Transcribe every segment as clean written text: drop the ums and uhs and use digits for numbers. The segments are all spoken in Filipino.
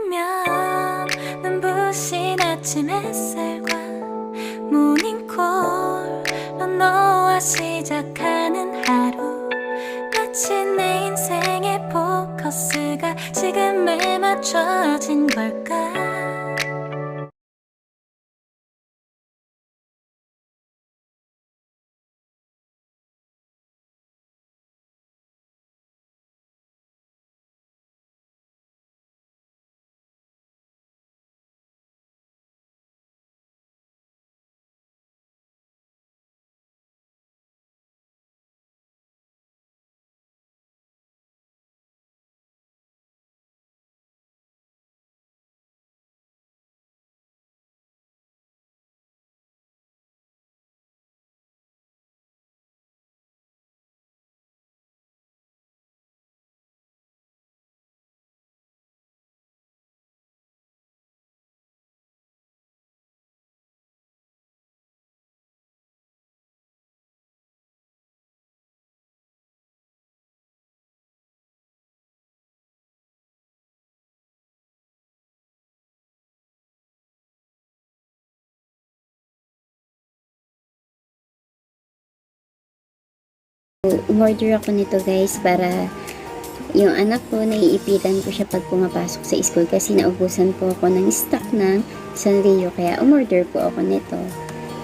보면 눈부신 아침 햇살과 모닝콜로 너와 시작하는 하루, 마치 내 인생의 포커스가 지금에 맞춰진 걸까. Umorder ako nito guys para yung anak ko, naiipitan ko siya pag pumapasok sa school kasi naubusan po ako ng stock ng Sanrio, kaya umorder po ako nito.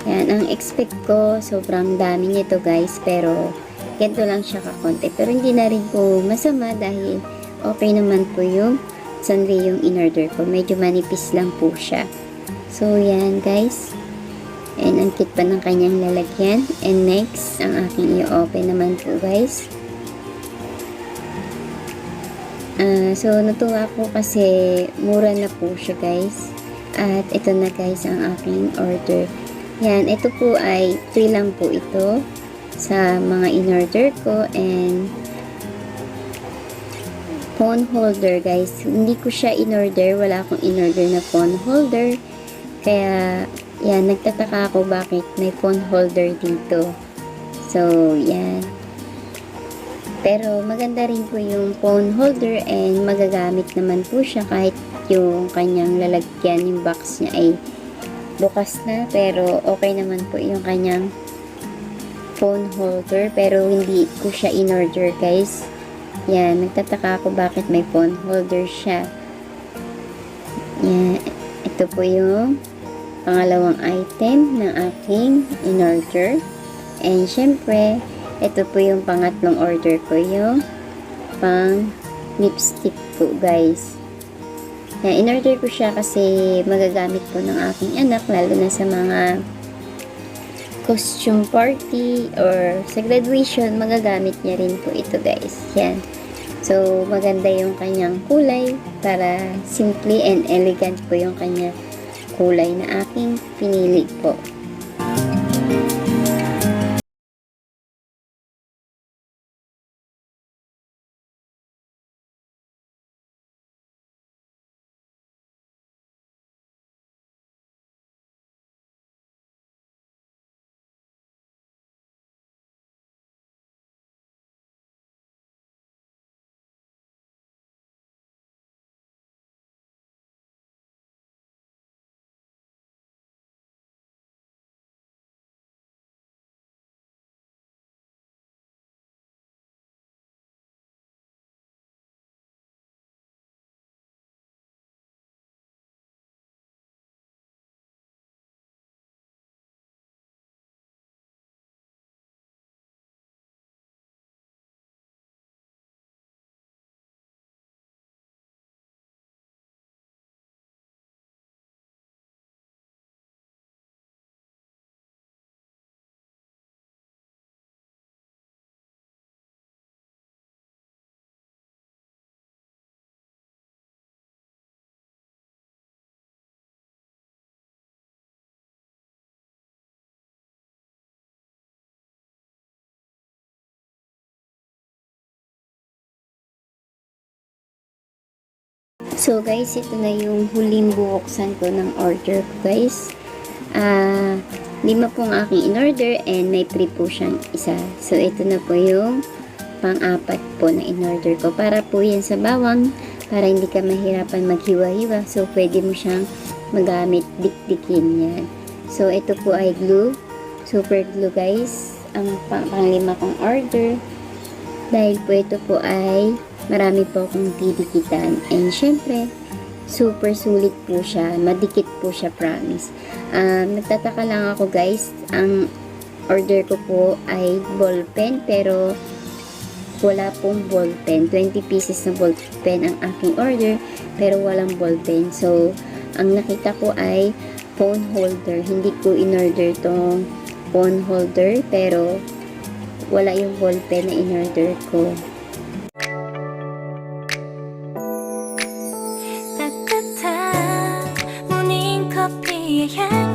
Yan, ang expect ko sobrang dami nito guys, pero ganito lang siya kakonti, pero hindi na rin po masama dahil okay naman po yung Sanrio yung in-order ko, medyo manipis lang po siya. So yan guys, and ang cute pa ng kanyang lalagyan. And next, ang aking i-open naman po guys. So natuwa po kasi mura na po siya guys. At ito na guys ang aking order. Yan, ito po ay free lang po ito sa mga in-order ko. And phone holder guys. Hindi ko siya in-order. Wala akong in-order na phone holder. Kaya yan, nagtataka ako bakit may phone holder dito. So, yan. Pero maganda rin po yung phone holder and magagamit naman po siya kahit yung kanyang lalagyan, yung box niya ay bukas na. Pero okay naman po yung kanyang phone holder. Pero hindi ko siya in-order guys. Yan, nagtataka ako bakit may phone holder siya. Yan, ito po yung pangalawang item ng aking in-order. And syempre, ito po yung pangatlong order ko, yung pang lipstick po guys. In-order ko siya kasi magagamit po ng aking anak, lalo na sa mga costume party or sa graduation, magagamit niya rin po ito guys. Yan. So, maganda yung kanyang kulay para simple and elegant po yung kanyang kulay na aking pinili po. So guys, ito na yung huling bubuksan ko ng order ko guys. 5 po ang aking in-order and may free po siyang isa. So ito na po yung pang-apat po na in-order ko. Para po yan sa bawang para hindi ka mahirapan maghiwa-hiwa. So, pwede mo siyang magamit, dikdikin yan. So, ito po ay glue. Super glue guys. Ang panglima kong order. Dahil po ito po ay marami po akong didikitan. And syempre, super sulit po siya. Madikit po siya, promise. Nagtataka lang ako guys. Ang order ko po ay ball pen, pero wala pong ball pen. 20 pieces na ball pen ang aking order, pero walang ball pen. So, ang nakita ko ay phone holder. Hindi ko in-order tong phone holder, pero wala yung ball pen na in-order ko. 따뜻한 모닝커피의 향